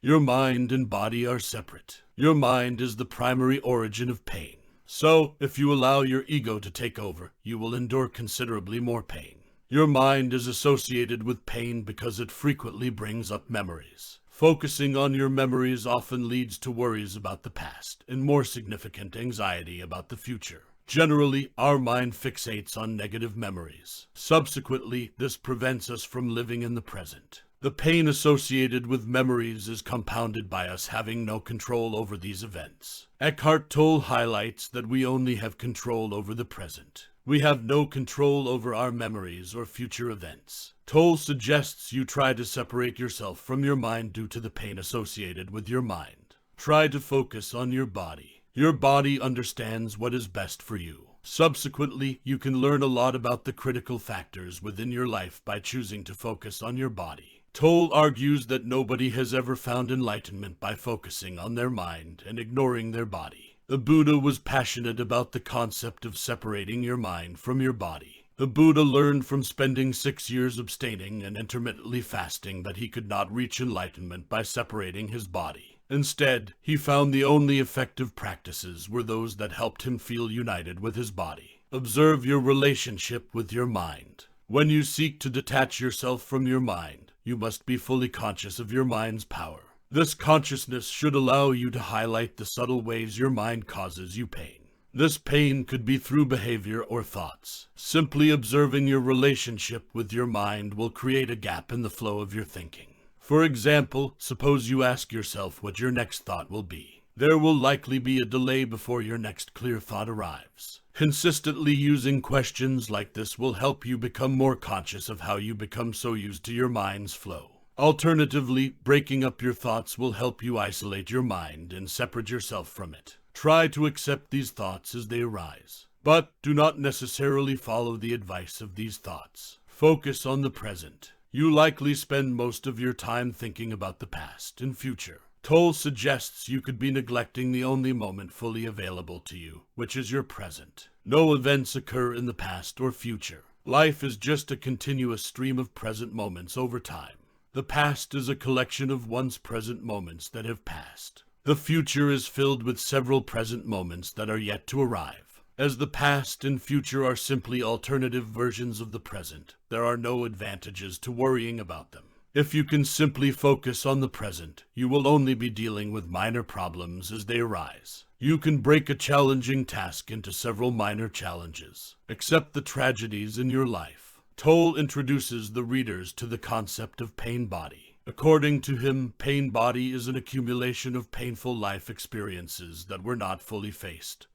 Your mind and body are separate. Your mind is the primary origin of pain. So, if you allow your ego to take over, you will endure considerably more pain. Your mind is associated with pain because it frequently brings up memories. Focusing on your memories often leads to worries about the past and more significant anxiety about the future. Generally, our mind fixates on negative memories. Subsequently, this prevents us from living in the present. The pain associated with memories is compounded by us having no control over these events. Eckhart Tolle highlights that we only have control over the present. We have no control over our memories or future events. Tolle suggests you try to separate yourself from your mind due to the pain associated with your mind. Try to focus on your body. Your body understands what is best for you. Subsequently, you can learn a lot about the critical factors within your life by choosing to focus on your body. Tolle argues that nobody has ever found enlightenment by focusing on their mind and ignoring their body. The Buddha was passionate about the concept of separating your mind from your body. The Buddha learned from spending 6 years abstaining and intermittently fasting that he could not reach enlightenment by separating his body. Instead, he found the only effective practices were those that helped him feel united with his body. Observe your relationship with your mind. When you seek to detach yourself from your mind, you must be fully conscious of your mind's power. This consciousness should allow you to highlight the subtle ways your mind causes you pain. This pain could be through behavior or thoughts. Simply observing your relationship with your mind will create a gap in the flow of your thinking. For example, suppose you ask yourself what your next thought will be. There will likely be a delay before your next clear thought arrives. Consistently using questions like this will help you become more conscious of how you become so used to your mind's flow. Alternatively, breaking up your thoughts will help you isolate your mind and separate yourself from it. Try to accept these thoughts as they arise, but do not necessarily follow the advice of these thoughts. Focus on the present. You likely spend most of your time thinking about the past and future. Tolle suggests you could be neglecting the only moment fully available to you, which is your present. No events occur in the past or future. Life is just a continuous stream of present moments over time. The past is a collection of once present moments that have passed. The future is filled with several present moments that are yet to arrive. As the past and future are simply alternative versions of the present, there are no advantages to worrying about them. If you can simply focus on the present, you will only be dealing with minor problems as they arise. You can break a challenging task into several minor challenges. Accept the tragedies in your life. Tolle introduces the readers to the concept of pain body. According to him, pain body is an accumulation of painful life experiences that were not fully faced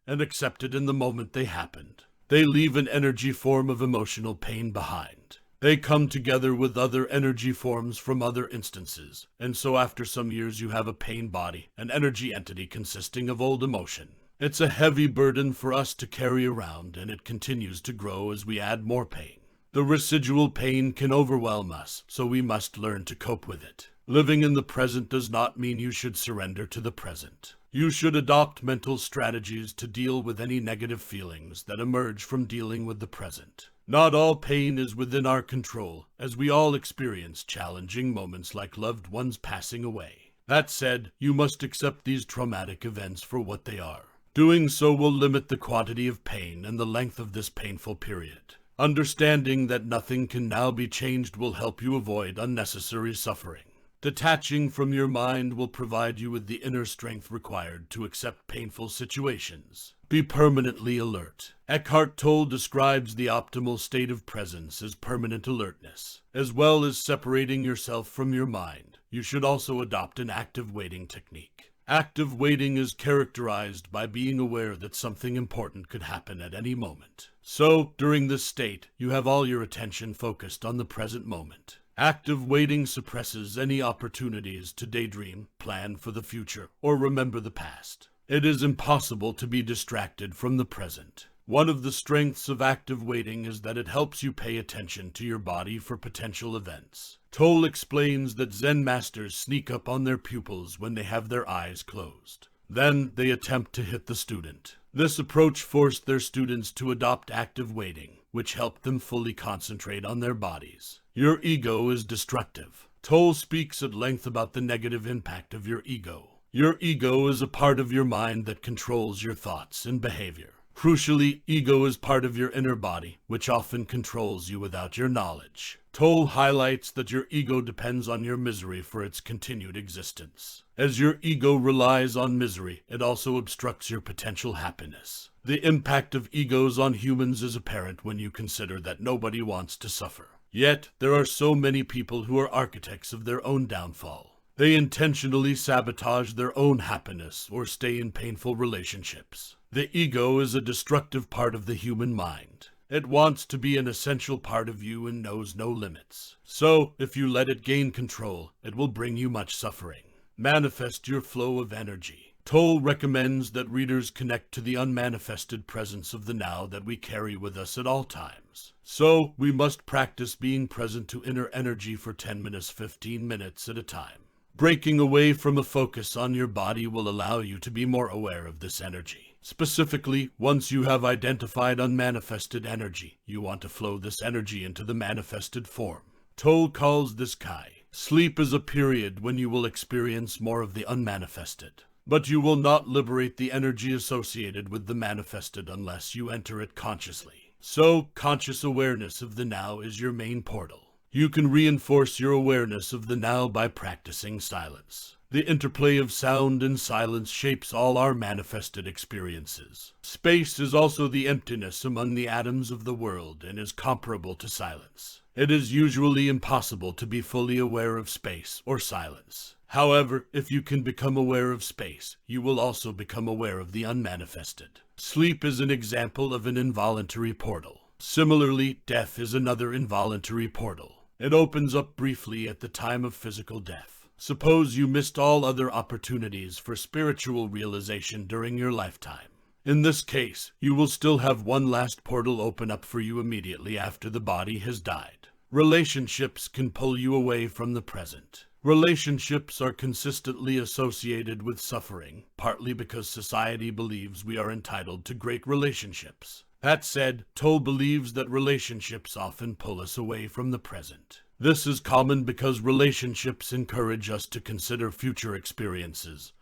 and accepted in the moment they happened. They leave an energy form of emotional pain behind. They come together with other energy forms from other instances, and so after some years you have a pain body, an energy entity consisting of old emotion. It's a heavy burden for us to carry around, and it continues to grow as we add more pain. The residual pain can overwhelm us, so we must learn to cope with it. Living in the present does not mean you should surrender to the present. You should adopt mental strategies to deal with any negative feelings that emerge from dealing with the present. Not all pain is within our control, as we all experience challenging moments like loved ones passing away. That said, you must accept these traumatic events for what they are. Doing so will limit the quantity of pain and the length of this painful period. Understanding that nothing can now be changed will help you avoid unnecessary suffering. Detaching from your mind will provide you with the inner strength required to accept painful situations. Be permanently alert. Eckhart Tolle describes the optimal state of presence as permanent alertness. As well as separating yourself from your mind, you should also adopt an active waiting technique. Active waiting is characterized by being aware that something important could happen at any moment. So, during this state, you have all your attention focused on the present moment. Active waiting suppresses any opportunities to daydream, plan for the future, or remember the past. It is impossible to be distracted from the present. One of the strengths of active waiting is that it helps you pay attention to your body for potential events. Tolle explains that Zen masters sneak up on their pupils when they have their eyes closed. Then they attempt to hit the student. This approach forced their students to adopt active waiting, which helped them fully concentrate on their bodies. Your ego is destructive. Tolle speaks at length about the negative impact of your ego. Your ego is a part of your mind that controls your thoughts and behavior. Crucially, ego is part of your inner body, which often controls you without your knowledge. Tolle highlights that your ego depends on your misery for its continued existence. As your ego relies on misery, it also obstructs your potential happiness. The impact of egos on humans is apparent when you consider that nobody wants to suffer. Yet, there are so many people who are architects of their own downfall. They intentionally sabotage their own happiness or stay in painful relationships. The ego is a destructive part of the human mind. It wants to be an essential part of you and knows no limits. So, if you let it gain control, it will bring you much suffering. Manifest your flow of energy. Tolle recommends that readers connect to the unmanifested presence of the now that we carry with us at all times. So, we must practice being present to inner energy for 10 minutes, 15 minutes at a time. Breaking away from a focus on your body will allow you to be more aware of this energy. Specifically, once you have identified unmanifested energy, you want to flow this energy into the manifested form. Tolle calls this Kai. Sleep is a period when you will experience more of the unmanifested. But you will not liberate the energy associated with the manifested unless you enter it consciously. So, conscious awareness of the now is your main portal. You can reinforce your awareness of the now by practicing silence. The interplay of sound and silence shapes all our manifested experiences. Space is also the emptiness among the atoms of the world and is comparable to silence. It is usually impossible to be fully aware of space or silence. However, if you can become aware of space, you will also become aware of the unmanifested. Sleep is an example of an involuntary portal. Similarly, death is another involuntary portal. It opens up briefly at the time of physical death. Suppose you missed all other opportunities for spiritual realization during your lifetime. In this case, you will still have one last portal open up for you immediately after the body has died. Relationships can pull you away from the present. Relationships are consistently associated with suffering, partly because society believes we are entitled to great relationships. That said, Tolle believes that relationships often pull us away from the present. This is common because relationships encourage us to consider future experiences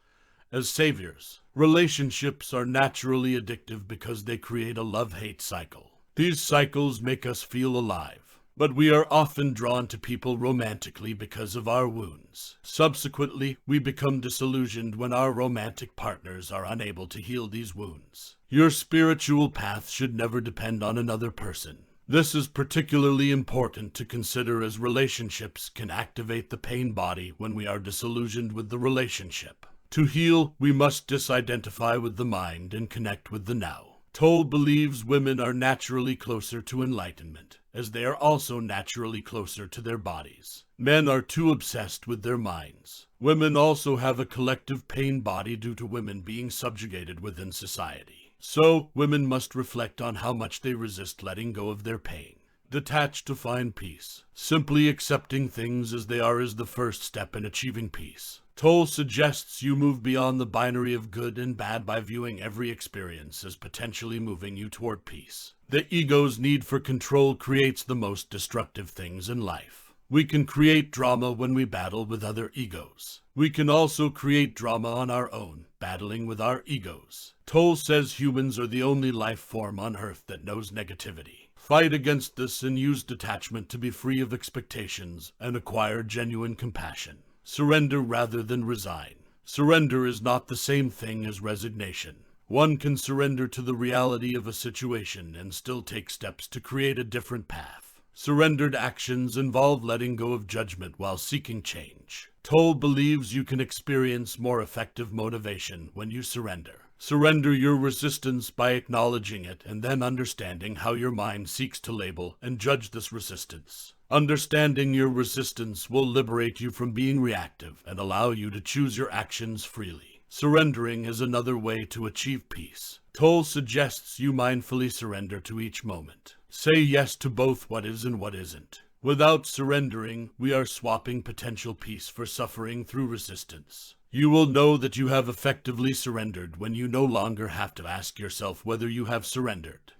as saviors. Relationships are naturally addictive because they create a love-hate cycle. These cycles make us feel alive, but we are often drawn to people romantically because of our wounds. Subsequently, we become disillusioned when our romantic partners are unable to heal these wounds. Your spiritual path should never depend on another person. This is particularly important to consider as relationships can activate the pain body when we are disillusioned with the relationship. To heal, we must disidentify with the mind and connect with the now. Tolle believes women are naturally closer to enlightenment, as they are also naturally closer to their bodies. Men are too obsessed with their minds. Women also have a collective pain body due to women being subjugated within society. So, women must reflect on how much they resist letting go of their pain. Detach to find peace. Simply accepting things as they are is the first step in achieving peace. Tolle suggests you move beyond the binary of good and bad by viewing every experience as potentially moving you toward peace. The ego's need for control creates the most destructive things in life. We can create drama when we battle with other egos. We can also create drama on our own, battling with our egos. Tolle says humans are the only life form on Earth that knows negativity. Fight against this and use detachment to be free of expectations and acquire genuine compassion. Surrender rather than resign. Surrender is not the same thing as resignation. One can surrender to the reality of a situation and still take steps to create a different path. Surrendered actions involve letting go of judgment while seeking change. Tolle believes you can experience more effective motivation when you surrender. Surrender your resistance by acknowledging it and then understanding how your mind seeks to label and judge this resistance. Understanding your resistance will liberate you from being reactive and allow you to choose your actions freely. Surrendering is another way to achieve peace. Tolle suggests you mindfully surrender to each moment. Say yes to both what is and what isn't. Without surrendering, we are swapping potential peace for suffering through resistance. You will know that you have effectively surrendered when you no longer have to ask yourself whether you have surrendered.